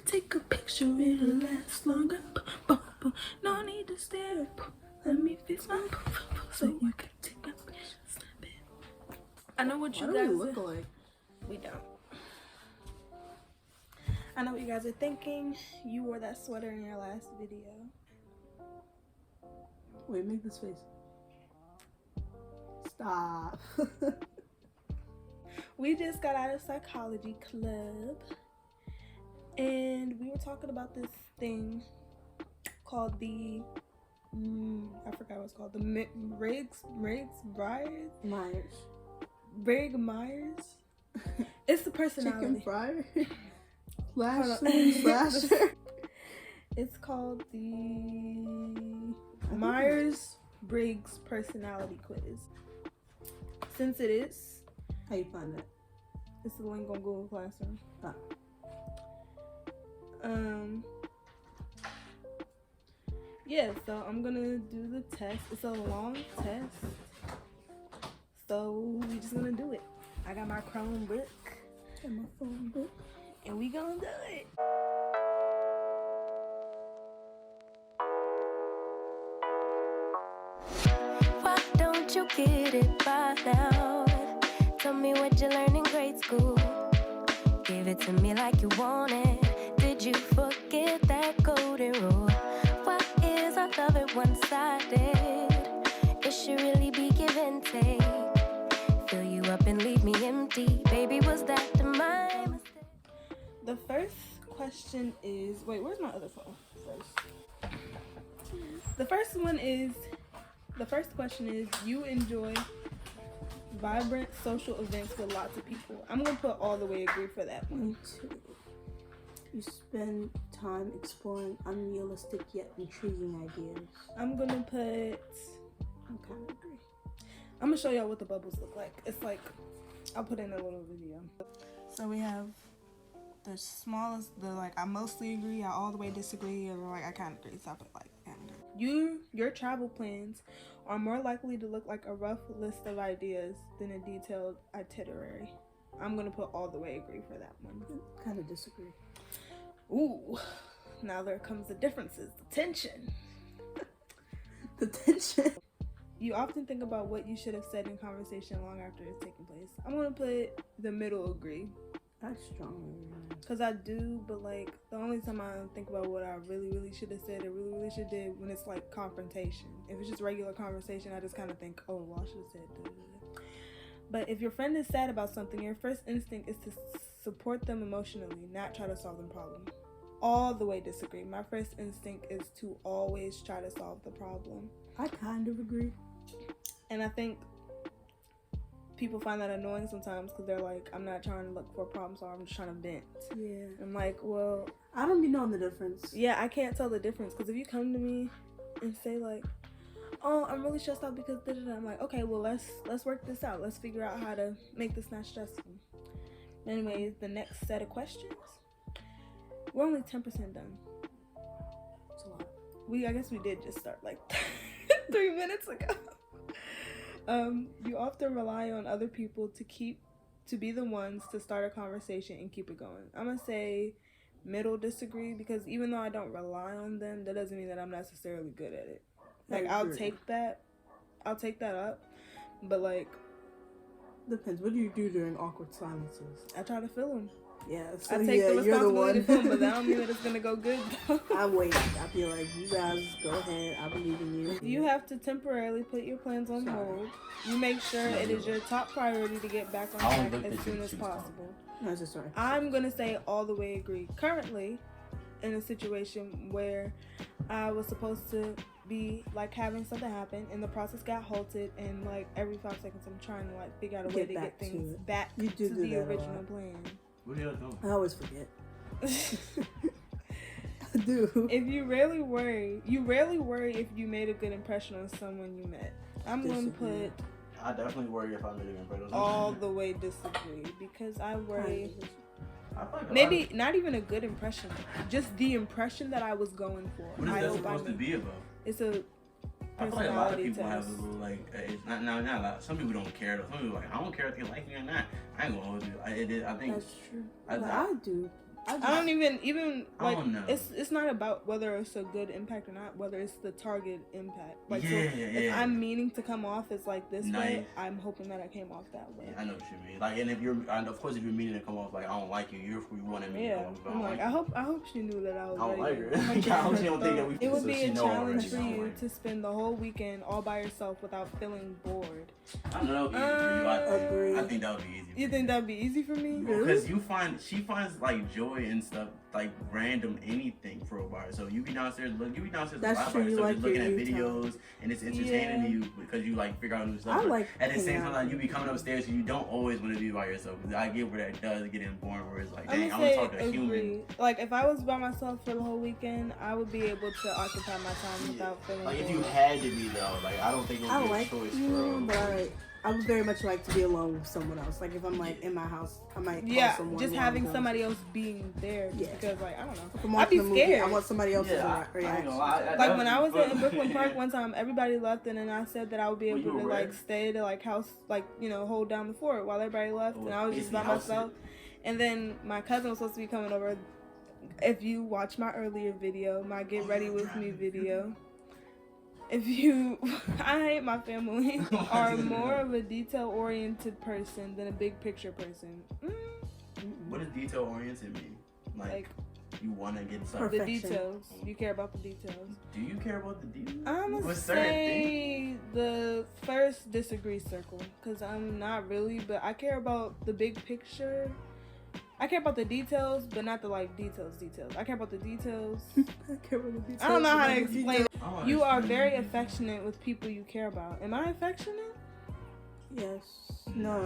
take a picture, it'll last longer. No need to stare. Let me fix my so you can take a picture. Snap it. I know what you Why guys do we look alike? We don't. I know what you guys are thinking. You wore that sweater in your last video. Wait, make this face. Stop. We just got out of psychology club and we were talking about this thing called the I forgot what it's called, the Briggs-Myers. It's the personality. Chicken fryer. Slasher. It's called the Myers-Briggs personality quiz. Since it is, how you find that? It's the link on Google Classroom. Oh. Yeah, so I'm gonna do the test. It's a long test, so we just gonna do it. I got my Chromebook and my phone book, and we gonna do it. Why don't you get it by now? Tell me what you learned in grade school. Give it to me like you want it. Did you forget that golden rule? Why is our love at one-sided? It should really be give and take. Fill you up and leave me empty. Baby, was that my mistake? The first question is, wait, where's my other phone first? The first question is, you enjoy vibrant social events with lots of people. I'm gonna put all the way agree for that one. Me too. You spend time exploring unrealistic yet intriguing ideas. I'm gonna put, I'm kind of agree. I'm gonna show y'all what the bubbles look like. It's like, I'll put in a little video. So we have the smallest, the like I mostly agree, I all the way disagree, and like I kind of agree. So I put like kind of agree. Your travel plans are more likely to look like a rough list of ideas than a detailed itinerary. I'm gonna put all the way agree for that one. Kind of disagree. Ooh, now there comes the differences, the tension. The tension. You often think about what you should have said in conversation long after it's taken place. I'm gonna put the middle agree. I strongly agree. Cause I do, but like the only time I think about what I really should have said, or really should did when it's like confrontation. If it's just regular conversation, I just kind of think, oh, well, I should have said da-da-da. But if your friend is sad about something, your first instinct is to support them emotionally, not try to solve the problem. All the way disagree. My first instinct is to always try to solve the problem. I kind of agree. And I think people find that annoying sometimes because they're like, I'm not trying to look for a problem solver, I'm just trying to vent. Yeah. I'm like, well, I don't be knowing the difference. Yeah, I can't tell the difference because if you come to me and say like, oh, I'm really stressed out because da-da-da, I'm like, okay, well, let's work this out. Let's figure out how to make this not stressful. Anyways, the next set of questions, we're only 10% done. It's a lot. I guess we did just start like 3 minutes ago. You often rely on other people to be the ones to start a conversation and keep it going. I'm gonna say middle disagree, because even though I don't rely on them, that doesn't mean that I'm necessarily good at it. Like I'll take that up, but like depends. What do you do during awkward silences? I try to fill them. Yeah, so I take the responsibility for them, but that don't mean that it's gonna go good. I wait. I feel like you guys go ahead. I believe in you. You have to temporarily put your plans on hold. You make sure it is your top priority to get back on track as soon as possible. No, it's just sorry. I'm gonna say all the way agree. Currently, in a situation where I was supposed to be like having something happen and the process got halted, and like every 5 seconds I'm trying to like figure out a way to get things back to the original plan. What are y'all doing? I always forget. I do. If you rarely worry if you made a good impression on someone you met. I'm gonna put I definitely worry if I made a good impression. all the way disagree, because I worry. Like Maybe not even a good impression, just the impression that I was going for. What is that supposed to be about? It's a I feel like a lot of people test. have a little like, it's not a lot. Some people don't care. Some people are like, I don't care if they like me or not. I ain't gonna hold you. I think that's true. I do. I don't even I like. don't know. It's not about whether it's a good impact or not. Whether it's the target impact. Like, Yeah, so yeah. if I'm meaning to come off as like this Nice. way, I'm hoping that I came off that way. Yeah, I know what you mean. Like, and if you're, and of course, if you're meaning to come off like I don't like you, you wanted me to Yeah, come off. But I'm I like, don't like I hope she knew that I was I don't ready. like her. I hope she don't think that we. It would so be she a know challenge already. for I don't you like to spend the whole weekend all by yourself without feeling bored. I know that'd be easy for you. Agree. I think that would be easy. You think that'd be easy for me? Because she finds like joy in stuff like random anything for a while. So you be downstairs, That's a lot true, by you yourself, like just looking your at you videos, time. and it's entertaining to you because you like figure out new stuff. I But like at the same hanging out. time, you be coming upstairs, so you don't always want to be by yourself. Because I get where that does get in boring, where it's like, dang, I want to talk to a human. Like if I was by myself for the whole weekend, I would be able to occupy my time without feeling Like if bored. you had to be though, like I don't think it would I be like a choice, you, bro. but I would very much like to be alone with someone else. Like if I'm like in my house, I might call Yeah, someone. just while I'm having going. somebody else being there. Yeah. Because like I don't know, If I'm I'd be watching a movie, scared. I want somebody else's Yeah, I ain't reaction. gonna lie, Like when I was in Brooklyn Park one time, everybody left, and then I said that I would be Well, able you to were like where? stay to like house, like hold down the fort while everybody left, Oh, and I was just by basically house myself. And then my cousin was supposed to be coming over. If you watch my earlier video, my get ready with me video. If you, I hate my family, are more of a detail-oriented person than a big picture person. What does detail oriented mean? Like You want to get the something. Perfection. details. You care about the details. Do you care about the details? I'm gonna With certain say the first disagree circle, because I'm not really, but I care about the big picture. I care about the details, but not the like details. I care about the details. I can't really I don't know how to details. explain it. Oh, You are that's very crazy. affectionate with people you care about. Am I affectionate? Yes. No.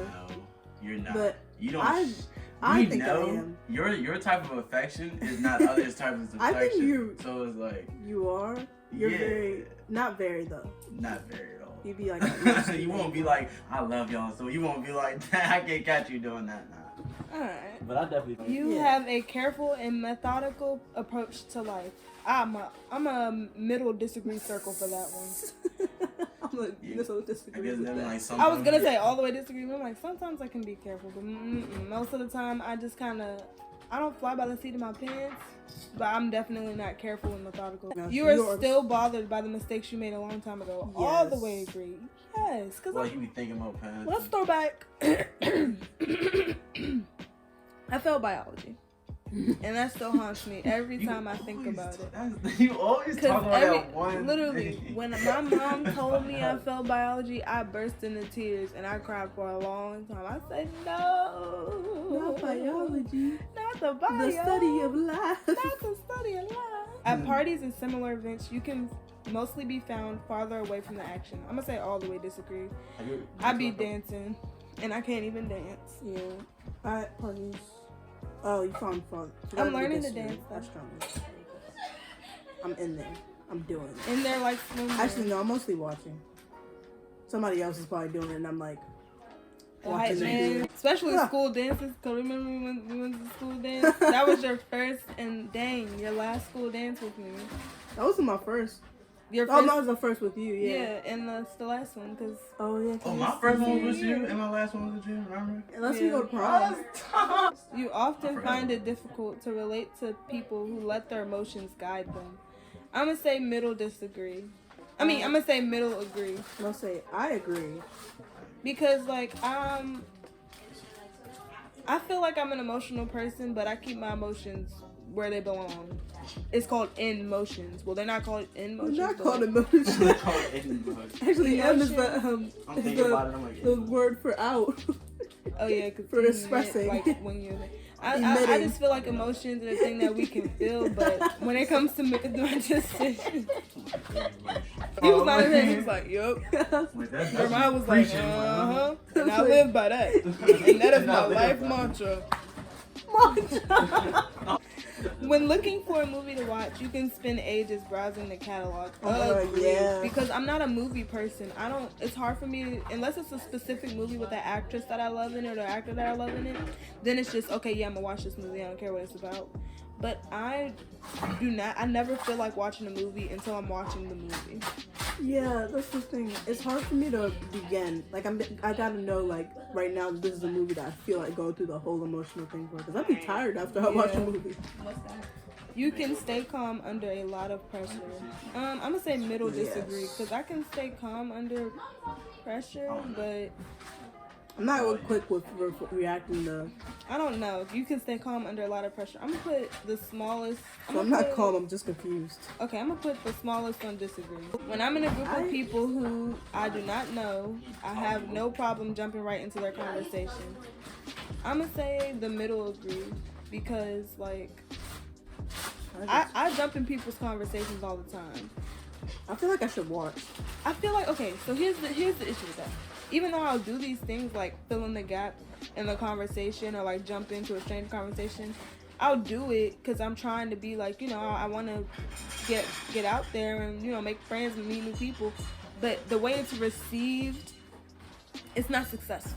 You're not. But you don't. I we think I know am. your type of affection is not others' type of affection. I think you- So it's like You are. You're yeah, very not very though. not very at all. You'd be like You won't be like, I love y'all, so you won't be like, I can't catch you doing that now. Alright. But I definitely You Yeah. have a careful and methodical approach to life. I'm a middle disagree circle for that one. I'm like, Yeah. so I disagree guess with then that. like I sometimes was gonna say all the way disagree, but I'm like sometimes I can be careful, but most of the time I just I don't fly by the seat of my pants, but I'm definitely not careful and methodical. No, You are yours. still bothered by the mistakes you made a long time ago. All the Yes. way agree. Yes, because Like you be thinking about past. let's throw back. I failed biology, and that still haunts me every time I think about it. You always Because talk about that one. literally, thing. when my mom told me I failed biology, I burst into tears and I cried for a long time. I said, no. Not biology. Not the bio. The study of life. Not the study of life. At parties and similar events, you can mostly be found farther away from the action. I'm going to say all the way disagree. I be dancing, and I can't even dance. Yeah. At parties. Oh, you found fun. I'm learning to dance, though. That's strong. I'm in there. I'm doing it. And they're like swimming. Actually, no, I'm mostly watching. Somebody else is probably doing it, and I'm like, The hype watching man, them. especially Yeah. school dances. Cause remember when we went to school dance? That was your first and dang, your last school dance with me. That wasn't my first. Your Oh, first, that was the first with you, yeah. yeah, and that's the last one. Cause Oh, yeah. Oh, my first one was you, and my last one was you. Remember? Unless Yeah. we go to prom. you I often forgot find about it difficult to relate to people who let their emotions guide them. I'm gonna say middle disagree. I'm gonna say middle agree. I'll say, I agree. Because like I feel like I'm an emotional person, but I keep my emotions where they belong. It's called emotions. Well, they're not called emotions. We're not but, called like, emotions. Actually, M is the, Emotions. I'm is thinking about it. I'm the like, word for out. Oh yeah, cause For you expressing. Like when you're. I Emitting. just feel like emotions are a thing that we can feel, but when it comes to making my decisions, he was not in there. He was like, "Yup." Wait, that's Jeremiah was like, preaching, "Uh huh," and I live by that, and that is my life mantra. When looking for a movie to watch, you can spend ages browsing the catalog. Yeah. Because I'm not a movie person. It's hard for me, unless it's a specific movie with the actress that I love in it or the actor that I love in it, then it's just, okay, yeah, I'm gonna watch this movie. I don't care what it's about. But I never feel like watching a movie until I'm watching the movie. Yeah, that's the thing. It's hard for me to begin. Like, I gotta know, like, right now, this is a movie that I feel like going through the whole emotional thing for. Because I'd be tired after I watch a movie. You can stay calm under a lot of pressure. I'm gonna say middle disagree, because I can stay calm under pressure, but I'm not quick with reacting to. I don't know. You can stay calm under a lot of pressure. I'm gonna put the smallest. So I'm not calm. I'm just confused. Okay, I'm gonna put the smallest on disagree. When I'm in a group of people who I do not know, I have no problem jumping right into their conversation. I'm gonna say the middle agree, because like I jump in people's conversations all the time. I feel like I should watch. I feel like, okay, so here's the issue with that. Even though I'll do these things like fill in the gap in the conversation or like jump into a strange conversation, I'll do it because I'm trying to be like, you know, I want to get out there and, you know, make friends and meet new people. But the way it's received, it's not successful.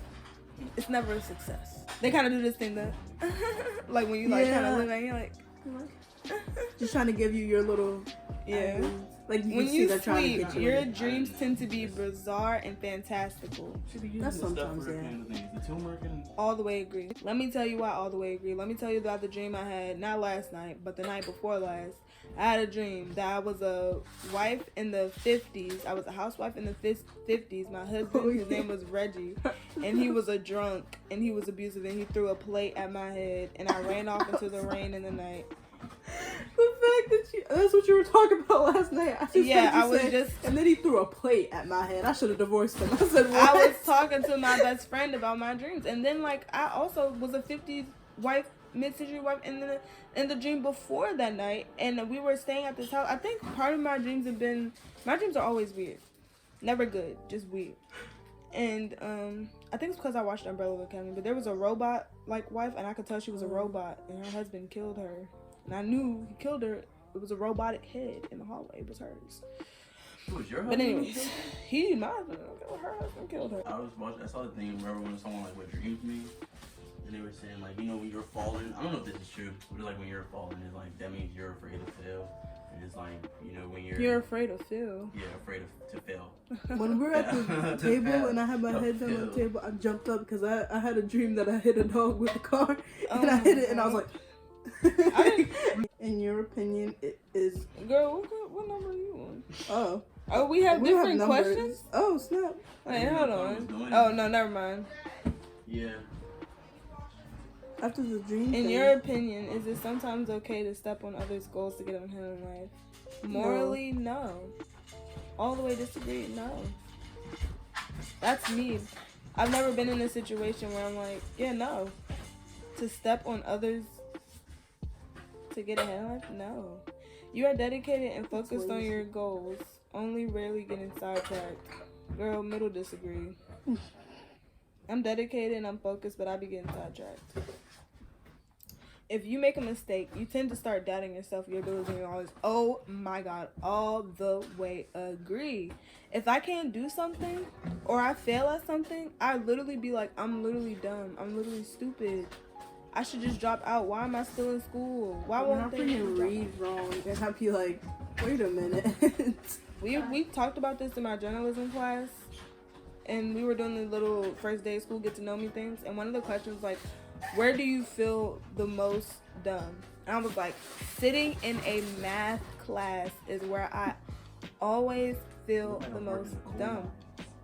It's never a success. They kind of do this thing that, like when you like kind of live and you're like, just trying to give you your little like when you sleep, your dreams tend to be bizarre and fantastical. That's sometimes All the way agree. Let me tell you why all the way agree. Let me tell you about the dream I had, not last night, but the night before last. I had a dream that I was a wife in the 50s. I was a housewife in the 50s. My husband, his name was Reggie, and he was a drunk, and he was abusive, and he threw a plate at my head, and I ran off into the rain in the night. The fact that that's what you were talking about last night. And then he threw a plate at my head. I should have divorced him. I said, what? I was talking to my best friend about my dreams, and then like I also was a 50s wife, mid-century wife in the dream before that night, and we were staying at this house. I think part of my dreams are always weird, never good, just weird. And I think it's because I watched Umbrella Academy, but there was a robot like wife, and I could tell she was a robot, and her husband killed her. And I knew he killed her. It was a robotic head in the hallway. It was hers. It was your husband? But anyways, my husband killed her. Husband killed her. I saw the thing where when someone like what dreams me, and they were saying like, you know, when you're falling. I don't know if this is true, but like when you're falling, it's like that means you're afraid to fail. And it's like, you know, when you're afraid to fail. Yeah, afraid to fail. When we were at the table and I had my head down on the table, I jumped up because I had a dream that I hit a dog with a car, and I hit it, and I was like. In your opinion, it is. Girl, what number are you on? Oh, we have different questions? Oh, snap. Wait, hold on. Oh, no, never mind. Yeah. After the dream In your opinion, is it sometimes okay to step on others' goals to get ahead in life? Morally, no. All the way disagree, no. That's me. I've never been in a situation where I'm like, yeah, no. To step on others to get ahead in life? No. You are dedicated and focused on your goals, only rarely getting sidetracked. Girl, middle disagree. I'm dedicated and I'm focused, but I be getting sidetracked. If you make a mistake, you tend to start doubting yourself, your ability, and all this. Oh my God, all the way agree. If I can't do something or I fail at something, I literally be like, I'm literally dumb. I'm literally stupid. I should just drop out. Why am I still in school? Why won't they read wrong? And I'd be like, wait a minute. we talked about this in my journalism class, and we were doing the little first day of school get to know me things, and one of the questions was like, where do you feel the most dumb? And I was like, sitting in a math class is where I always feel the most dumb.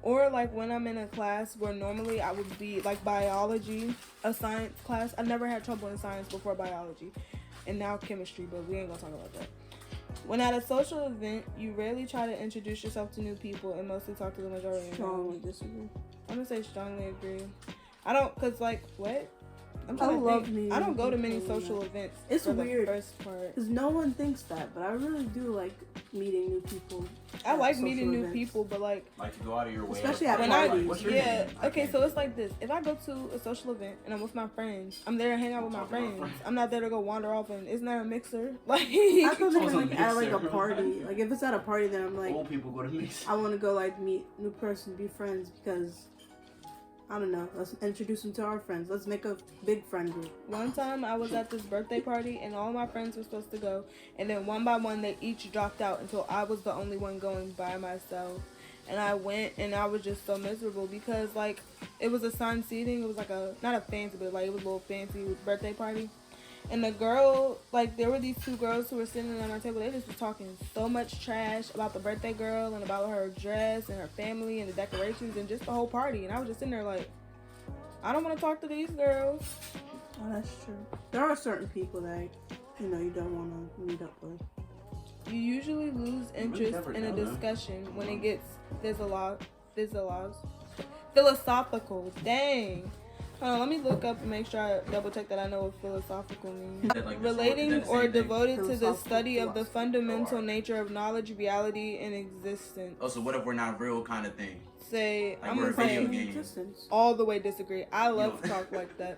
Or like when I'm in a class where normally I would be like biology, a science class. I never had trouble in science before biology, and now chemistry, but we ain't gonna talk about that. When at a social event, you rarely try to introduce yourself to new people and mostly talk to the majority. Strongly disagree. I'm gonna say strongly agree. I don't, cause like what? I don't go to many social events. It's weird. The first part. Because no one thinks that, but I really do like meeting new people. I like meeting new people, but like to go out of your way. Especially at parties. Okay, so it's like this. If I go to a social event and I'm with my friends, I'm there to hang out with my friends. I'm not there to go wander off and it's not a mixer. Like I thought they like at like a party. Like if it's at a party, then I'm like, old people go to mix. I want to go like meet new person, be friends because I don't know. Let's introduce them to our friends. Let's make a big friend group. One time I was at this birthday party and all my friends were supposed to go, and then one by one they each dropped out until I was the only one going by myself. And I went and I was just so miserable because like it was assigned seating. It was like not a fancy, but like it was a little fancy birthday party. And the girl, like there were these two girls who were sitting on our table. They just were talking so much trash about the birthday girl and about her dress and her family and the decorations and just the whole party. And I was just sitting there like, I don't want to talk to these girls. Oh, that's true. There are certain people that, you know, you don't want to meet up with. You usually lose interest never in a know, huh? discussion when it gets philosophical. Dang. Hold on, let me look up and make sure I double check that I know what philosophical means. Is that like Relating is that the or same thing? devoted to the Philosophical study of the philosophy. fundamental nature of knowledge, reality, and existence. Oh, so what if we're not real kind of thing? Say, Like I'm we're gonna a video say game. Existence. all the way disagree. I love You to know- talk like that.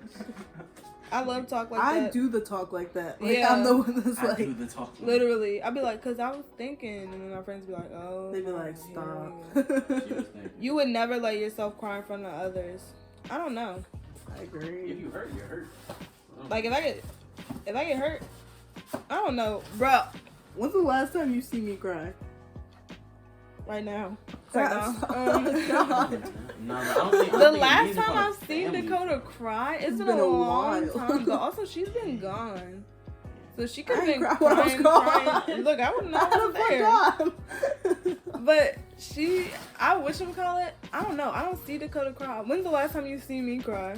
I love talk like I that. do the talk like that. Like, Yeah. I'm the one that's I like, do the talking. Literally, I'd be like, cause I was thinking, and then my friends be like, oh. they'd be like, yeah, stop. yeah. She was thinking. You would never let yourself cry in front of others. I don't know. I If agree. you hurt, you're hurt. Like if I get hurt, I don't know, bro. When's the last time you see me cry? Right now. That's- God. No, I don't think. The last time I've seen Dakota cry, it's been a long while. time ago. Also, she's been gone, so she could I have ain't been cry when I was crying, gone. crying. Look, I wouldn't know I I was there. forgot. But I whatchamacallit, I don't know. I don't see Dakota cry. When's the last time you seen me cry?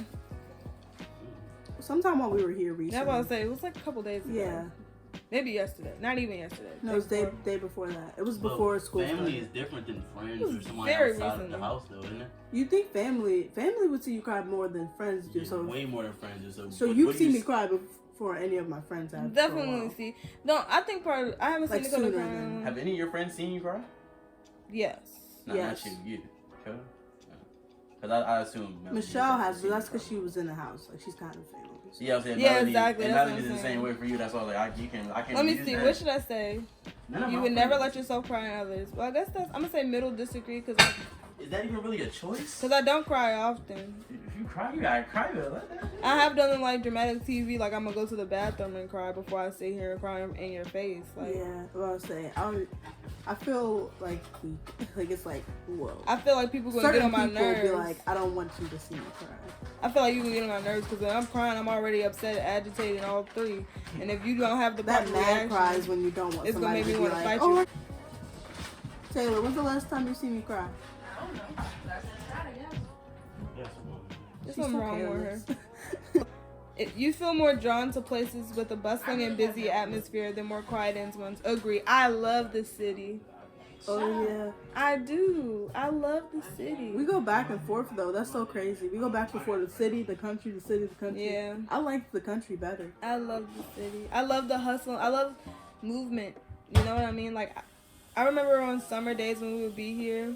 Sometime while we were here That's recently. what I was saying. It was like a couple days ago. Yeah. Maybe yesterday. Not even yesterday. No, it was Day day before that. It was But before school Family started. is different than friends It was or someone very outside of recently. the house, though, isn't it? You think family would see you cry more than friends do? Yeah, So, way more than friends. So, so what you've do seen you me cry before any of my friends have. for a Definitely while. see. No, I think I haven't Like seen Dakota sooner cry. than- Have any of your friends seen you cry? Yes. No, Yes. not you. You. Dakota? Because I assume Michelle has, but that's because she was in the house. Like she's kind of family. So. Yeah, I'm saying Yeah, Melody, exactly, And that's Melody what is I'm the same saying. way for you. That's why I can. Let me use see. that. What should I say? None of You my would never friends. let yourself cry in others. Well, I guess I'm gonna say middle disagree because Is that even really a choice? I don't cry often. If you cry, you gotta cry. You gotta let that. I have done like dramatic TV, like I'm gonna go to the bathroom and cry before I sit here and cry in your face. Like Yeah, well, I was saying, I feel like weak. Like it's like whoa. I feel like people gonna Certain get on my people nerves. be like, I don't want you to see me cry. I feel like you can get on my nerves because when I'm crying, I'm already upset, agitated, all three. And if you don't have the That proper mad reaction, cries when you don't want it's gonna somebody make me to be wanna like, fight oh. you. Taylor, when's the last time you see me cry? Yes, There's She's something so wrong with her. careless. You feel more drawn to places with a bustling and busy atmosphere than more quiet ones. Agree. I love the city. Oh yeah. I do. I love the city. We go back and forth though. That's so crazy. We go back and forth. The city, the country, the city, the country. Yeah. I like the country better. I love the city. I love the hustle. I love movement. You know what I mean? Like, I remember on summer days when we would be here.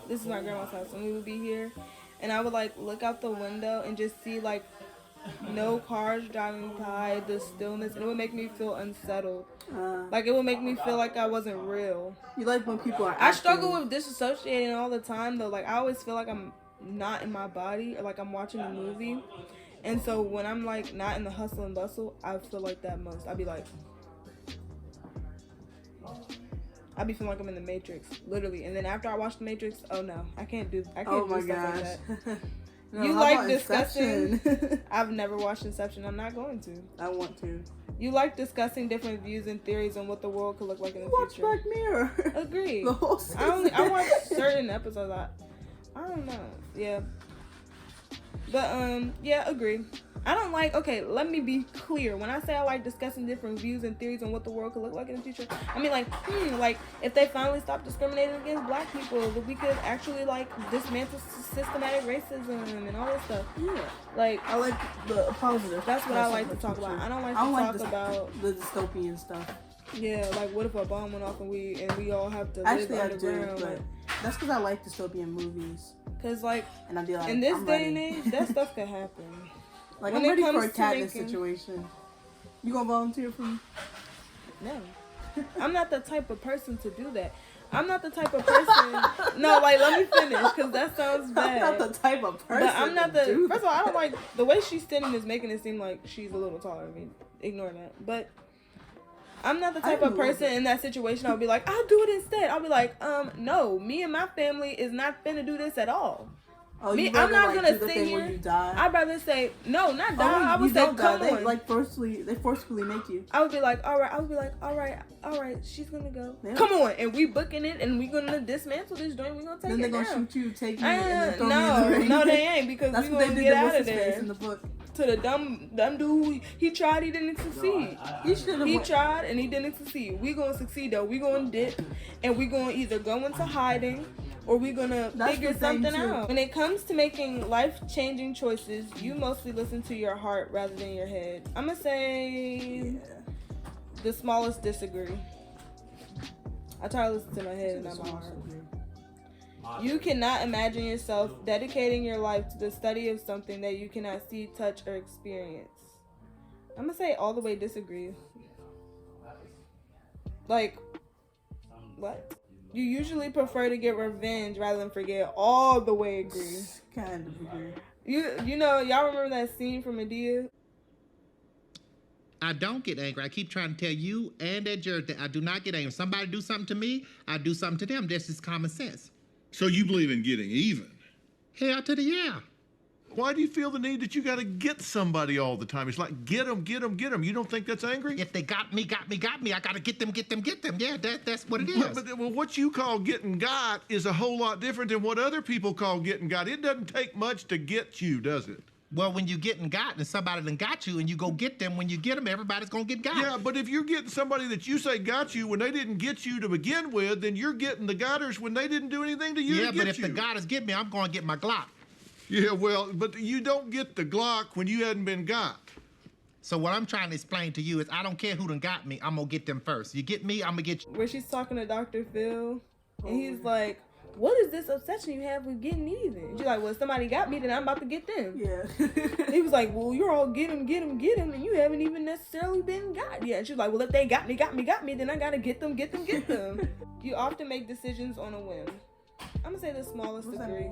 This is my grandma's house. When we would be here, and I would like look out the window and just see like no cars driving by, the stillness, and it would make me feel unsettled. Like it would make me feel like I wasn't real. You like when people are. I struggle acting. with disassociating all the time though. Like I always feel like I'm not in my body or like I'm watching a movie. And so when I'm like not in the hustle and bustle, I feel like that most. I'd be feeling like I'm in the Matrix, literally. And then after I watch the Matrix, oh no, I can't do Oh my do stuff gosh. like that. No, You how like about discussing- Inception? I've never watched Inception. I'm not going to. I want to. You like discussing different views and theories on what the world could look like in the Watch future. Black Mirror. Agree. The whole season. I watch certain episodes. I don't know. Yeah. But yeah, agree. I don't like. Okay, let me be clear. When I say I like discussing different views and theories on what the world could look like in the future, I mean like if they finally stop discriminating against black people, that we could actually like dismantle systematic racism and all this stuff. Yeah. Like I like the positive. that's what I aspect like to of talk future. about. I don't like I don't to like talk about the dystopian stuff. yeah, like what if a bomb went off and we all have to Actually, live I do, underground? but that's because I like dystopian movies. Cause like And I'd be like, in this I'm day and ready. age, that stuff could happen. Like, when I'm it ready for a comes to Katniss making- situation. You gonna volunteer for me? No. I'm not the type of person to do that. I'm not the type of person. No, like let me finish because that sounds bad. I'm not the type of person. But I'm not to the. do First of all, I don't like the way she's sitting is making it seem like she's a little taller than me. Ignore that. But I'm not the type of person in that situation. I'll be like, I'll do it instead. I'll be like, no, me and my family is not finna do this at all. Oh, Me, you rather, I'm not like, gonna do the sit thing here. where you die? I'd rather say no, not die. Oh, I would you say don't come die. on. They like forcefully make you. I would be like, all right. I would be like, all right. She's gonna go. Yeah. Come on, and we booking it, and we gonna dismantle this joint. We gonna take Then it they're gonna down. shoot you, take you, and then throw you in the ring. No, they ain't because That's we what they gonna did get to out what's of his face there. in the book. To the dumb dude, he tried, he didn't succeed. He tried and he didn't succeed. We gonna succeed though. We gonna dip, and we gonna either go into hiding, or we gonna figure something out. When it comes to making life-changing choices, you mostly listen to your heart rather than your head. I'm gonna say the smallest disagree. I try to listen to my head and not my heart. You cannot imagine yourself dedicating your life to the study of something that you cannot see, touch, or experience. I'm gonna say all the way disagree. Like, what? You usually prefer to get revenge rather than forget. All the way agree. Kind of agree. You know, y'all remember that scene from Medea? I don't get angry. I keep trying to tell you and that Jared that I do not get angry. If somebody do something to me, I do something to them. That's just common sense. So you believe in getting even? Hell to the yeah. Why do you feel the need that you got to get somebody all the time? It's like, get them, get them, get them. You don't think that's angry? If they got me, I gotta get them. Yeah, that's what it is. But what you call getting got is a whole lot different than what other people call getting got. It doesn't take much to get you, does it? Well, when you getting got and somebody done got you and you go get them, when you get them, everybody's gonna get got. Yeah, but if you're getting somebody that you say got you when they didn't get you to begin with, then you're getting the gotters when they didn't do anything to you to get you. Yeah, but if the gotters get me, I'm gonna get my Glock. Yeah, well, but you don't get the Glock when you hadn't been got. So what I'm trying to explain to you is I don't care who done got me, I'm gonna get them first. You get me, I'm gonna get you. Where she's talking to Dr. Phil, and he's like, what is this obsession you have with getting even? She's like, well, somebody got me, then I'm about to get them. Yeah. He was like, well, you're all get him, and you haven't even necessarily been got yet. She's like, well, if they got me, then I gotta get them. You often make decisions on a whim. I'm gonna say the smallest degree.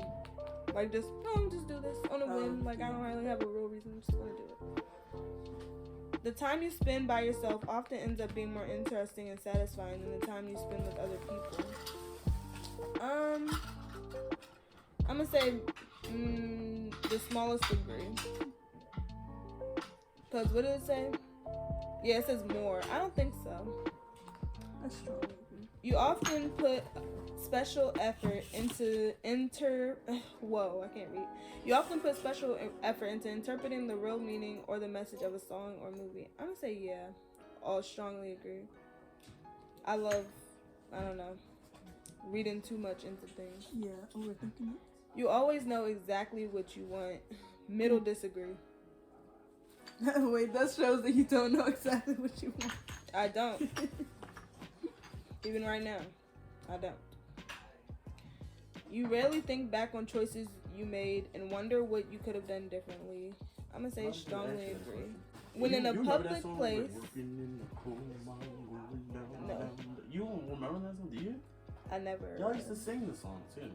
Like, just do this on a whim. Like, I don't really have a real reason. I'm just gonna do it. The time you spend by yourself often ends up being more interesting and satisfying than the time you spend with other people. I'm gonna say the smallest degree. Cause what did it say? Yeah, it says more. I don't think so. That's strong. You often put special effort into You often put special effort into interpreting the real meaning or the message of a song or movie. I'm gonna say yeah. All strongly agree. I don't know, reading too much into things. Yeah, overthinking it. You always know exactly what you want. Middle disagree. Wait, that shows that you don't know exactly what you want. I don't. Even right now, I don't. You rarely think back on choices you made and wonder what you could have done differently. I'm gonna say strongly agree. When in a public place. No. You don't remember that song, do you? I never. Y'all used to sing the song too.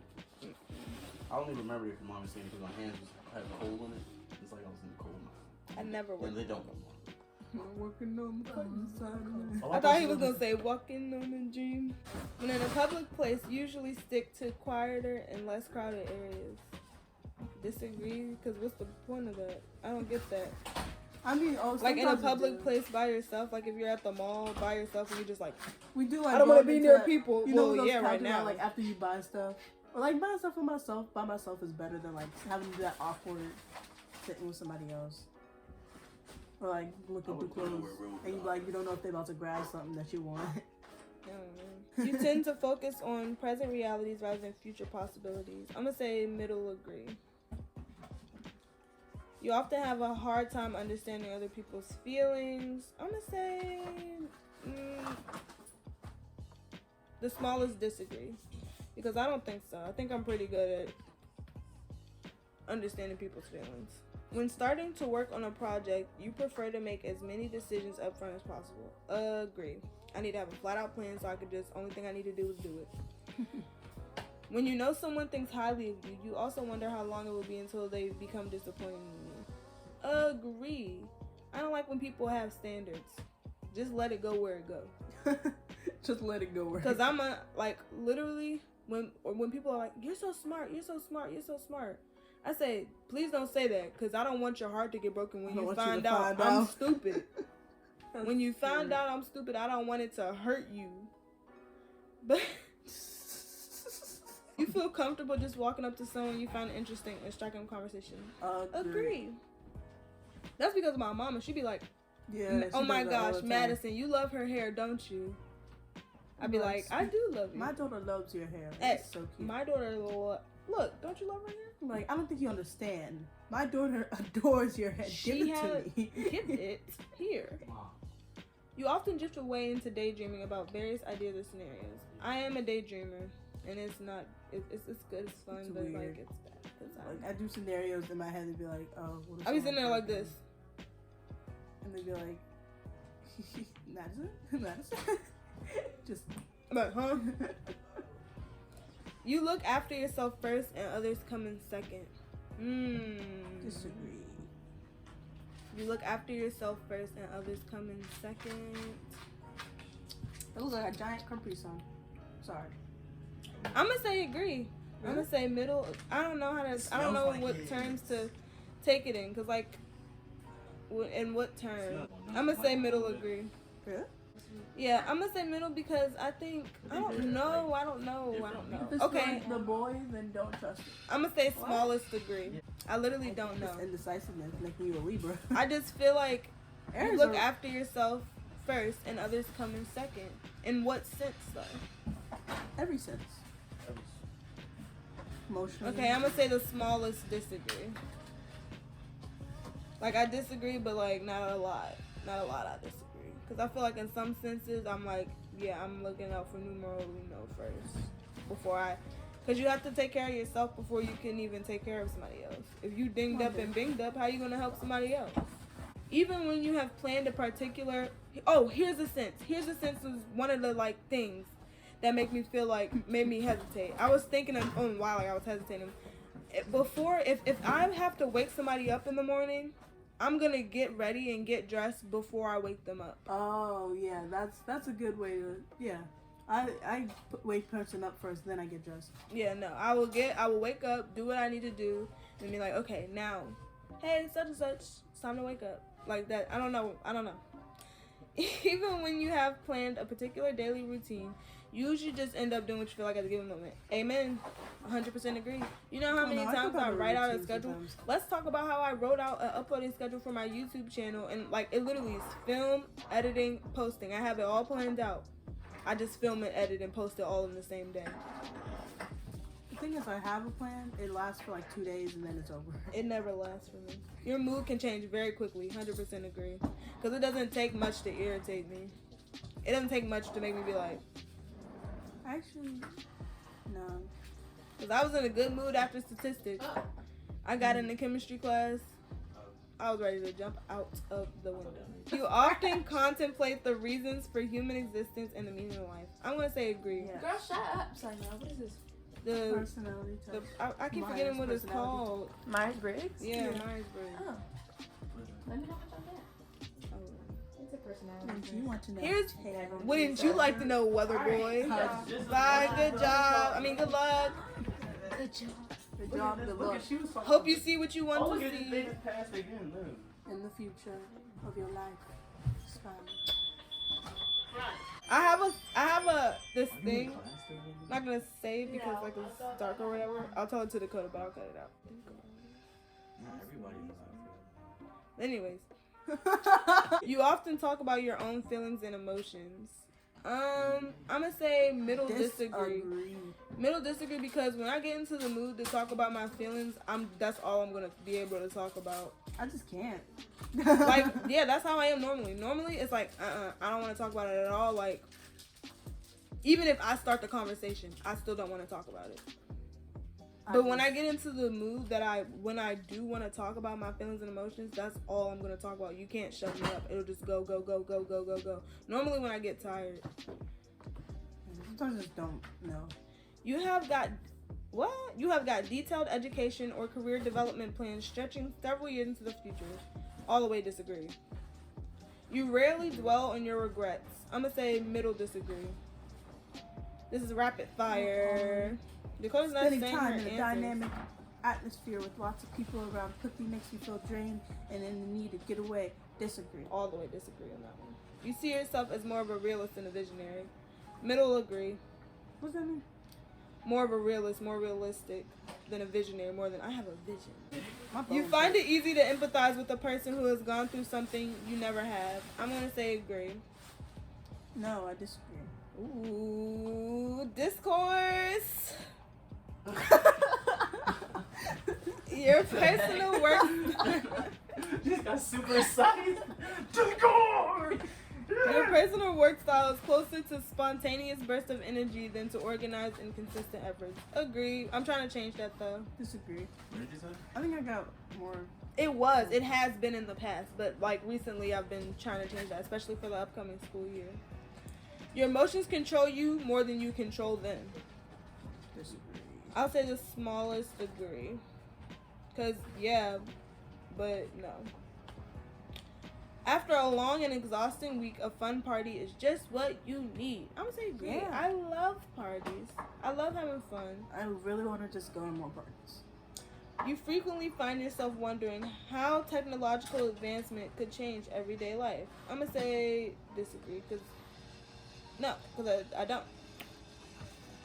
I don't even remember if your mom was singing because my hands had a hole in it. It's like I was in the cold now. I never And went. they don't no more. Working on the I thought he was gonna say walking on a dream. When in a public place, usually stick to quieter and less crowded areas. Disagree? Because what's the point of that? I don't get that. I mean, Like in a public place by yourself, like if you're at the mall by yourself and you just like, we do like. I don't want to be near that, people. You know, well, those yeah, right about, now. like after you buy stuff, or like buying stuff for myself. By myself is better than like having to do that awkward sitting with somebody else. Or like looking through clothes, and you like you don't know if they're about to grab something that you want. You tend to focus on present realities rather than future possibilities. I'm gonna say middle agree. You often have a hard time understanding other people's feelings. I'm gonna say the smallest disagree, because I don't think so. I think I'm pretty good at understanding people's feelings. When starting to work on a project, you prefer to make as many decisions up front as possible. Agree. I need to have a flat out plan so I could just, only thing I need to do is do it. When you know someone thinks highly of you, you also wonder how long it will be until they become disappointing in you. Agree. I don't like when people have standards. Just let it go where it goes. Just let it go. Because I'm like, literally, when people are like, you're so smart, you're so smart, you're so smart. I say, please don't say that, because I don't want your heart to get broken when you find out I'm stupid. When you find out I'm stupid, I don't want it to hurt you. But you feel comfortable just walking up to someone you find interesting and striking a conversation. Agree. That's because of my mama. She'd be like, yeah, oh my gosh, Madison, you love her hair, don't you? I'd be like, I do love you. My daughter loves your hair. It's so cute. My daughter, look, don't you love her hair? Like, I don't think you understand. My daughter adores your hair. Give it to me. Give it here. You often drift away into daydreaming about various ideas or scenarios. I am a daydreamer, and it's not. It's good. It's fun, but weird. Like it's bad. Like I do scenarios in my head and be like, oh. What if I be sitting there like this, and they be like, Madison, just like, huh? You look after yourself first, and others come in second. Disagree. You look after yourself first, and others come in second. It looks like a giant Capri Sun. Sorry. I'm gonna say agree. Really? I'm gonna say middle. I don't know how to. I don't know like what terms to take it in, cause like, in what term? I'm gonna say middle. Agree. Yeah. Yeah, I'm gonna say middle because I think I don't know. If it's okay. Like the boy, then don't trust it. I'm gonna say smallest degree. I literally don't know. It's indecisiveness making you a Libra. I just feel like Aries you look after yourself first, and others come in second. In what sense, though? Every sense. Emotionally. Okay, I'm gonna say the smallest disagree. Like I disagree, but like not a lot. Not a lot. I disagree. Because I feel like in some senses, I'm like, yeah, I'm looking out for numero uno first. Because you have to take care of yourself before you can even take care of somebody else. If you dinged up and binged up, how are you going to help somebody else? Even when you have planned a particular... Oh, here's a sense. Here's a sense was one of the, like, things that make me feel like, made me hesitate. I was thinking of, why, like, I was hesitating. Before, if I have to wake somebody up in the morning... I'm gonna get ready and get dressed before I wake them up. Oh yeah, that's a good way to I wake person up first, then I get dressed. Yeah, no, I will wake up, do what I need to do, and be like, okay, now, hey, such and such, it's time to wake up. Like that. I don't know. Even when you have planned a particular daily routine, you usually just end up doing what you feel like at the given moment. Amen. 100% agree. You know how many times I write out a schedule? Sometimes. Let's talk about how I wrote out an uploading schedule for my YouTube channel, and like it literally is film, editing, posting. I have it all planned out. I just film and edit and post it all in the same day. The thing is, I have a plan. It lasts for like 2 days and then it's over. It never lasts for me. Your mood can change very quickly. 100% agree. Because it doesn't take much to irritate me. It doesn't take much to make me be like. Actually, no. Because I was in a good mood after statistics. I got into chemistry class. I was ready to jump out of the window. You often contemplate the reasons for human existence and the meaning of life. I'm going to say agree. Yeah. Girl, shut up. Sorry, what is this? The personality test. I keep forgetting what it's called. Myers-Briggs? Yeah, Myers-Briggs. Oh. Let me know what y'all get. It's a personality. You want to know? Here's, wouldn't you like to know, Weather Boy? Bye, good job. I mean, good luck. Good job. Good job, good luck. Hope you see what you want to see. In the future of your life. It's fine. I have a this thing. I'm not gonna say it because like it's dark or whatever. I'll tell it to Dakota, but I'll cut it out. Anyways, you often talk about your own feelings and emotions. I'm gonna say middle disagree. Middle disagree because when I get into the mood to talk about my feelings, that's all I'm gonna be able to talk about. I just can't. Like, yeah, that's how I am normally. Normally, it's like, I don't want to talk about it at all. Like, even if I start the conversation, I still don't want to talk about it. But when I get into the mood when I do want to talk about my feelings and emotions, that's all I'm going to talk about. You can't shut me up. It'll just go, go, go, go, go, go, go. Normally when I get tired. Sometimes I just don't know. You have got detailed education or career development plans stretching several years into the future. All the way disagree. You rarely dwell on your regrets. I'm going to say middle disagree. This is rapid fire. Dakota's not Spending saying time her in a answers. dynamic atmosphere with lots of people around quickly makes you feel drained and in the need to get away. Disagree. All the way disagree on that one. You see yourself as more of a realist than a visionary. Middle agree. What does that mean? More of a realist, more realistic than a visionary, more than I have a vision. You bones find hurt. it easy to empathize with a person who has gone through something you never have. I'm going to say agree. No, I disagree. Ooh, discourse. Your personal work. Just got super excited. Discord! Your personal work style is closer to spontaneous bursts of energy than to organized and consistent efforts. Agree. I'm trying to change that though. Disagree. What did you say? I think I got more. It has been in the past, but like recently I've been trying to change that, especially for the upcoming school year. Your emotions control you more than you control them. Disagree. I'll say the smallest degree. Cause yeah, but no. After a long and exhausting week, a fun party is just what you need. I'm gonna say agree. Yeah. I love parties. I love having fun. I really want to just go to more parties. You frequently find yourself wondering how technological advancement could change everyday life. I'm gonna say disagree, because I don't.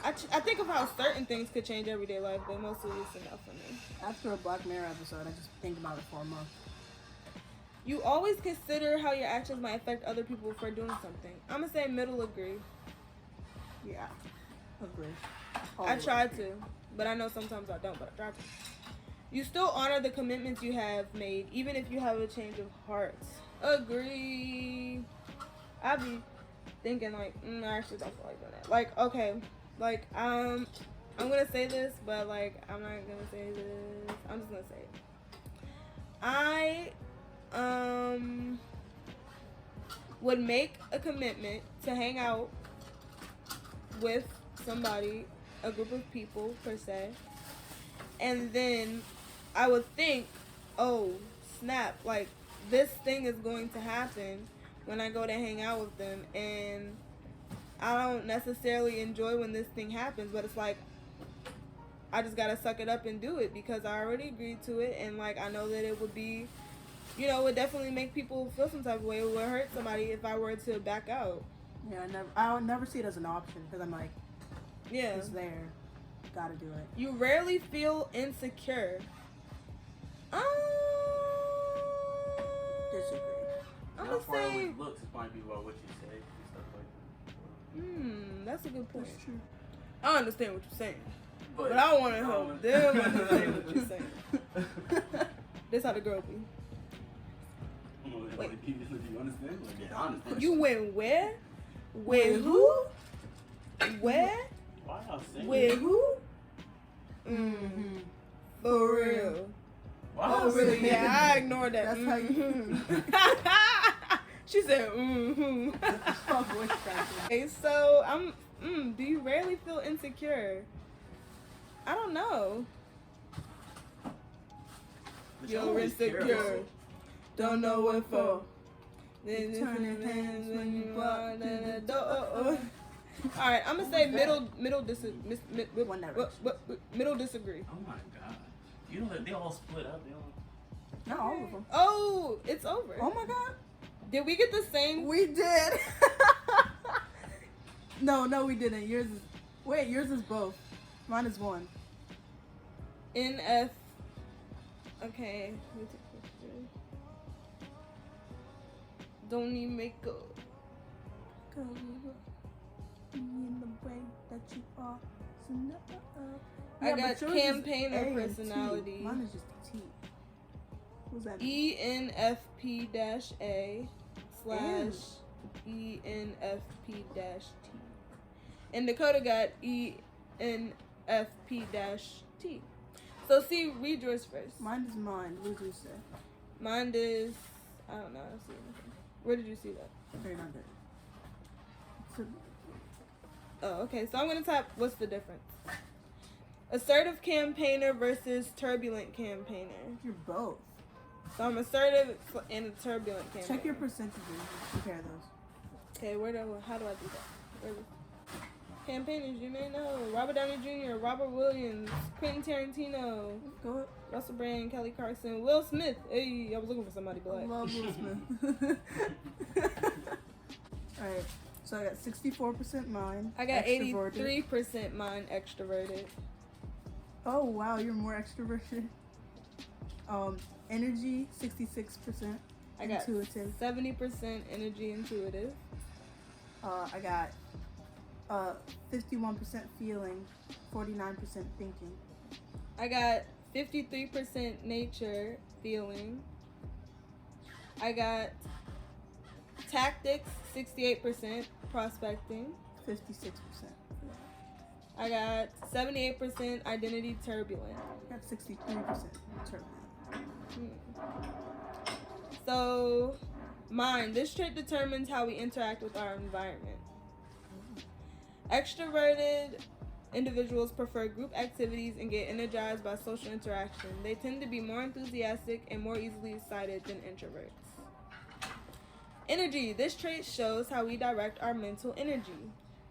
I think of how certain things could change everyday life, but mostly it's enough for me. After a Black Mirror episode, I just think about it for a month. You always consider how your actions might affect other people for doing something. I'm gonna say middle agree. Yeah. Agree. I try to, but I know sometimes I don't, but I try to. You still honor the commitments you have made, even if you have a change of heart. Agree. I be thinking like, I actually don't feel like doing that. Like, okay, like, I'm gonna say this, but like, I'm not gonna say this. I'm just gonna say it. I would make a commitment to hang out with somebody, a group of people per se, and then I would think, oh snap, like this thing is going to happen when I go to hang out with them, and I don't necessarily enjoy when this thing happens, but it's like I just gotta suck it up and do it because I already agreed to it, and like I know that it would be, you know, it would definitely make people feel some type of way. It would hurt somebody if I were to back out. Yeah, I would never see it as an option because I'm like, Yeah. it's there, gotta do it. You rarely feel insecure. Disagree. I'm How gonna far say, with looks is probably about what you say and stuff like that. that's a good point. That's true. I understand what you're saying, but I want to help them understand what you're saying. This how the girl be. Wait. Do you understand? Like, yeah, I understand. You went where? With who? Where? Why y'all saying With that? who? Mm-hmm. For real. Why Oh, y'all really? saying Yeah, that? I ignored that. That's how you- She said, mm-hmm. Oh, voice cracking. Okay, so do you rarely feel insecure? I don't know. But You're y'all always care insecure. about- Don't know what for. Then You turn your hands when you walk in through the the door. Alright, I'm gonna say middle disagree. One Direction. Middle disagree. Oh my god. You know that they all split up. They all... Not all of them. Oh, it's over. Oh my god. Did we get the same? We did. No, we didn't. Yours is both. Mine is one. NF. Okay. Let me take a picture. Don't need makeup. In the way that you are. I got but yours is campaigner A and T. personality. Mine is just a T. What's that mean? ENFP-A /ENFP-T. And Dakota got ENFP INFP-T. So see, read yours first. Mine is mine. What did you say? Mine is, I don't know. I don't see anything. Where did you see that? Very under. So, Oh, okay. So I'm gonna type. What's the difference? Assertive campaigner versus turbulent campaigner. you're both. So I'm assertive and a turbulent campaigner. Check your percentages. Compare those. Okay, how do I do that? Campaigners you may know: Robert Downey Jr., Robert Williams, Quentin Tarantino, Go. Russell Brand, Kelly Clarkson, Will Smith. Hey, I was looking for somebody I black. love Will Smith. Alright, so I got 64% mine. I got extroverted. 83% mine extroverted. Oh wow, you're more extroverted. Energy 66%. I got Intuitive. 70% energy intuitive. I got 51% feeling, 49% thinking. I got 53% nature feeling. I got tactics 68% prospecting. 56%. I got 78% identity turbulent. I got 63% turbulent. So, mine. This trait determines how we interact with our environment. Extroverted individuals prefer group activities and get energized by social interaction. They tend to be more enthusiastic and more easily excited than introverts. Energy. This trait shows how we direct our mental energy.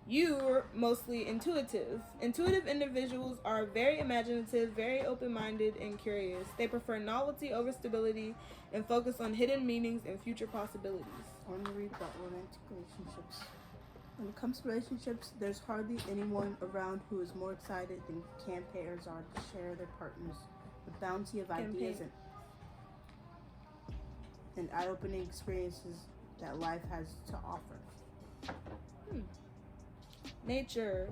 You're mostly intuitive. Intuitive individuals are very imaginative, very open-minded, and curious. They prefer novelty over stability and focus on hidden meanings and future possibilities. I want to read about romantic relationships. When it comes to relationships, there's hardly anyone around who is more excited than campaigners are to share their partners the bounty of ideas and eye-opening experiences that life has to offer. Nature.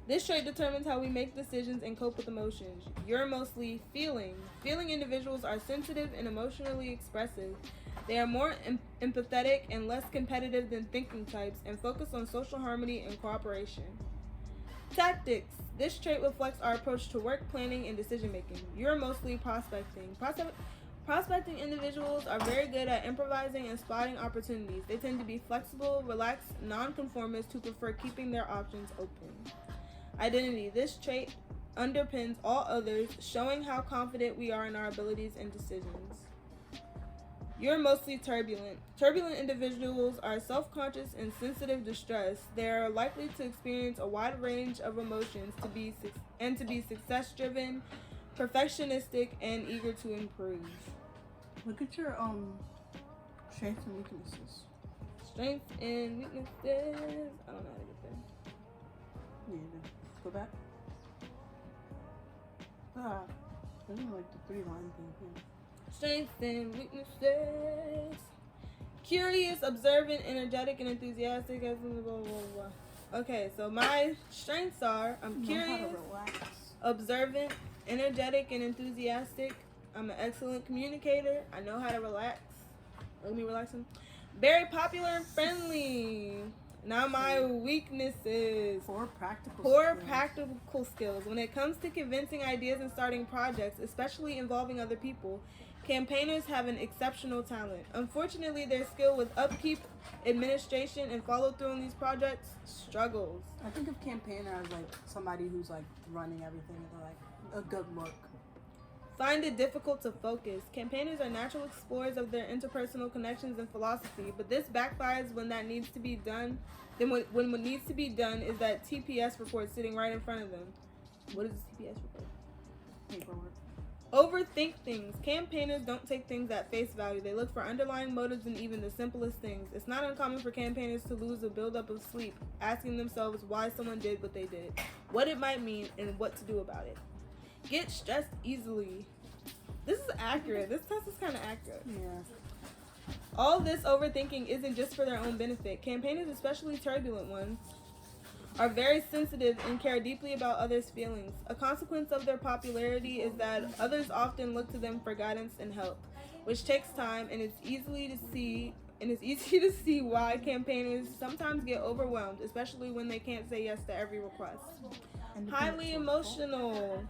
This trait determines how we make decisions and cope with emotions. You're mostly feeling. Feeling individuals are sensitive and emotionally expressive. They are more empathetic and less competitive than thinking types and focus on social harmony and cooperation. Tactics. This trait reflects our approach to work planning and decision making. You're mostly prospecting. Prospecting individuals are very good at improvising and spotting opportunities. They tend to be flexible, relaxed, nonconformists who prefer keeping their options open. Identity. This trait underpins all others, showing how confident we are in our abilities and decisions. You're mostly turbulent. Turbulent individuals are self-conscious and sensitive to stress. They are likely to experience a wide range of emotions to be success-driven, perfectionistic, and eager to improve. Look at your strengths and weaknesses. Strengths and weaknesses. I don't know how to get there. Yeah, go back. Ah, I don't like the 3-line thing here. Strengths and weaknesses. Curious, observant, energetic, and enthusiastic. Blah, blah, blah, blah. Okay, so my strengths are I'm Know how to curious, relax. observant, energetic, and enthusiastic. I'm an excellent communicator. I know how to relax. Let me relax him. Very popular and friendly. Now my weaknesses. Poor practical skills. When it comes to convincing ideas and starting projects, especially involving other people, campaigners have an exceptional talent. Unfortunately, their skill with upkeep, administration, and follow-through on these projects struggles. I think of campaigner as like somebody who's like running everything and like a good look. Find it difficult to focus. Campaigners are natural explorers of their interpersonal connections and philosophy, but this backfires when that needs to be done. Then when what needs to be done is that TPS report sitting right in front of them. What is a TPS report? Paperwork. Overthink things. Campaigners don't take things at face value. They look for underlying motives in even the simplest things. It's not uncommon for campaigners to lose a buildup of sleep, asking themselves why someone did what they did, what it might mean, and what to do about it. Get stressed easily. This is accurate. This test is kind of accurate. Yeah. All this overthinking isn't just for their own benefit. Campaigners, especially turbulent ones, are very sensitive and care deeply about others' feelings. A consequence of their popularity is that others often look to them for guidance and help, which takes time, and it's easy to see and it's easy to see why campaigners sometimes get overwhelmed, especially when they can't say yes to every request. Highly emotional.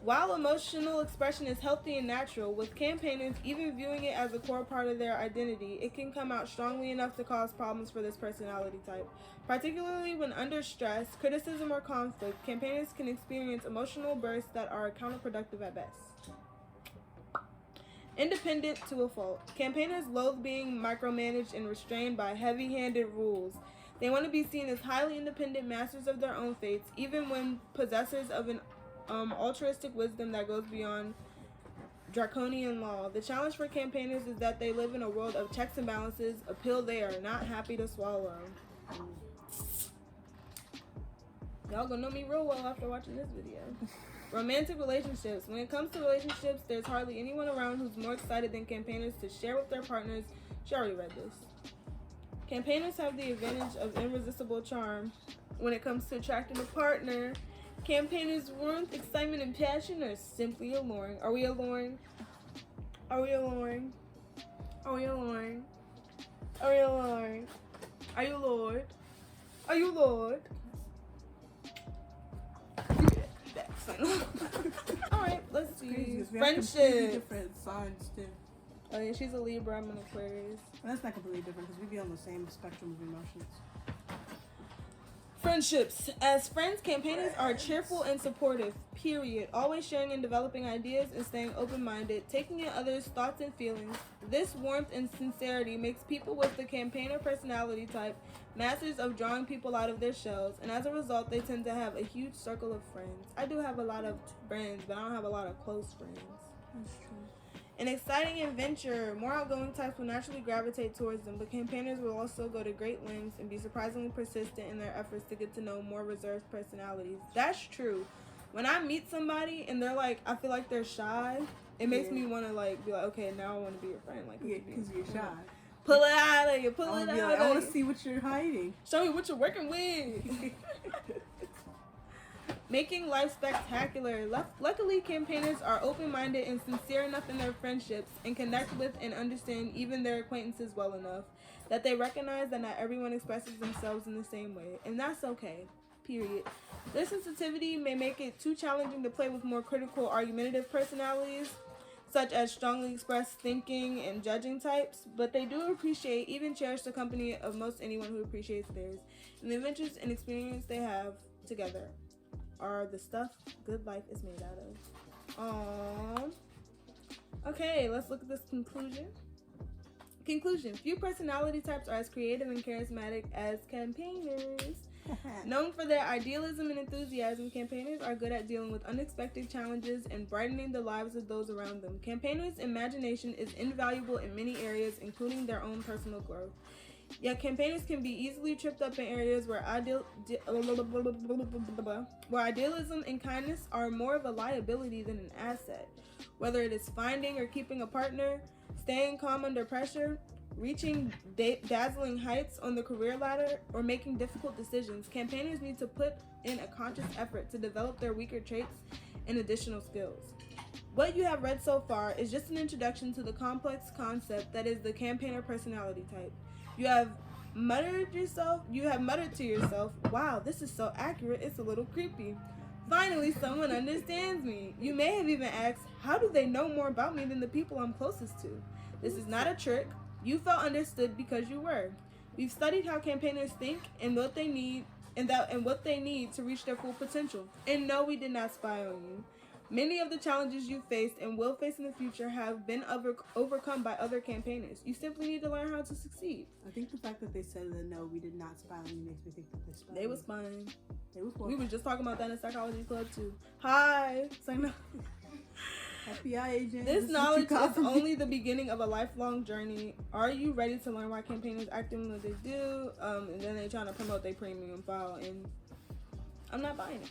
While emotional expression is healthy and natural, with campaigners even viewing it as a core part of their identity, it can come out strongly enough to cause problems for this personality type. Particularly when under stress, criticism, or conflict, campaigners can experience emotional bursts that are counterproductive at best. Independent to a fault. Campaigners loathe being micromanaged and restrained by heavy-handed rules. They want to be seen as highly independent masters of their own fates, even when possessors of an altruistic wisdom that goes beyond draconian law. The challenge for campaigners is that they live in a world of checks and balances, a pill they are not happy to swallow. Y'all gonna know me real well after watching this video. Romantic relationships. When it comes to relationships, there's hardly anyone around who's more excited than campaigners to share with their partners. She already read this. Campaigners have the advantage of irresistible charm when it comes to attracting a partner. Campaigners' warmth, excitement, and passion are simply alluring. Are we alluring? Are we alluring? Are we alluring? Are we alluring? Are you Lord? Are you Lord? Alright, let's see. Friendships. Different signs too. Oh yeah, she's a Libra, I'm an Aquarius. That's not completely different because we be on the same spectrum of emotions. Friendships. As friends, campaigners are cheerful and supportive, period. Always sharing and developing ideas and staying open-minded, taking in others' thoughts and feelings. This warmth and sincerity makes people with the campaigner personality type masters of drawing people out of their shells, and as a result, they tend to have a huge circle of friends. I do have a lot of friends, but I don't have a lot of close friends. That's true. An exciting adventure. More outgoing types will naturally gravitate towards them, but campaigners will also go to great lengths and be surprisingly persistent in their efforts to get to know more reserved personalities. That's true. When I meet somebody and they're like, I feel like they're shy, it makes me want to like be like, okay, now I want to be your friend. Like, Yeah, because you're shy. Pull it out of you. Pull it out Like, of I want you. to see what you're hiding. Show me what you're working with. Making life spectacular. Luckily, campaigners are open-minded and sincere enough in their friendships and connect with and understand even their acquaintances well enough that they recognize that not everyone expresses themselves in the same way, and that's okay, period. Their sensitivity may make it too challenging to play with more critical, argumentative personalities, such as strongly expressed thinking and judging types, but they do appreciate, even cherish the company of most anyone who appreciates theirs, and the adventures and experience they have together are the stuff good life is made out of. Okay, let's look at this conclusion. Conclusion. Few personality types are as creative and charismatic as campaigners. Known for their idealism and enthusiasm, campaigners are good at dealing with unexpected challenges and brightening the lives of those around them. Campaigners' imagination is invaluable in many areas, including their own personal growth. Yet campaigners can be easily tripped up in areas where idealism and kindness are more of a liability than an asset. Whether it is finding or keeping a partner, staying calm under pressure, reaching dazzling heights on the career ladder, or making difficult decisions, campaigners need to put in a conscious effort to develop their weaker traits and additional skills. What you have read so far is just an introduction to the complex concept that is the campaigner personality type. You have muttered to yourself, wow, this is so accurate, it's a little creepy. Finally, someone understands me. You may have even asked, how do they know more about me than the people I'm closest to? This is not a trick. You felt understood because you were. We've studied how campaigners think and what they need to reach their full potential. And no, we did not spy on you. Many of the challenges you faced and will face in the future have been overcome by other campaigners. You simply need to learn how to succeed. I think the fact that they said that no, we did not spy on you makes me think that they spied. They was spying. They was. We were just talking about that in psychology club too. Hi. So no. FBI agent. This knowledge is only the beginning of a lifelong journey. Are you ready to learn why campaigners act in what they do? And then they trying to promote their premium file, and I'm not buying it.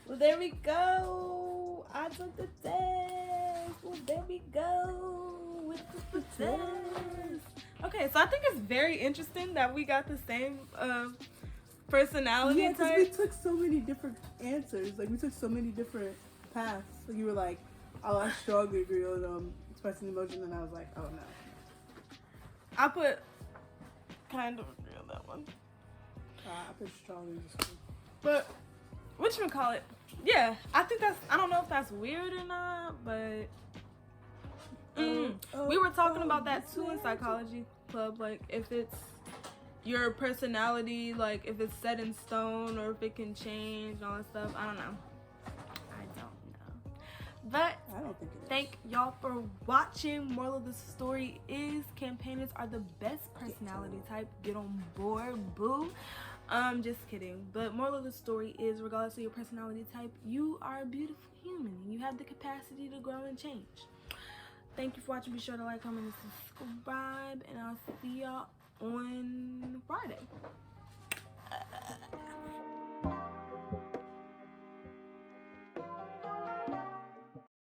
Well, there we go. I took the test. Well, there we go with the test. Okay, so I think it's very interesting that we got the same personality type. We took so many different answers. Like, we took so many different paths. So you were like, oh, I strongly agree on expressing emotion, and I was like, oh no. I put kind of agree on that one. I put strongly disagree. But whatchamacallit? Yeah, I think that's, I don't know if that's weird or not, but we were talking about that too in Psychology Club, like if it's your personality, like if it's set in stone or if it can change and all that stuff. I don't know. But I don't think it is. thank y'all for watching. Moral of the story is campaigners are the best personality type. Get on board, boo. Just kidding. But moral of the story is, regardless of your personality type, you are a beautiful human and you have the capacity to grow and change. Thank you for watching. Be sure to like, comment, and subscribe, and I'll see y'all on Friday.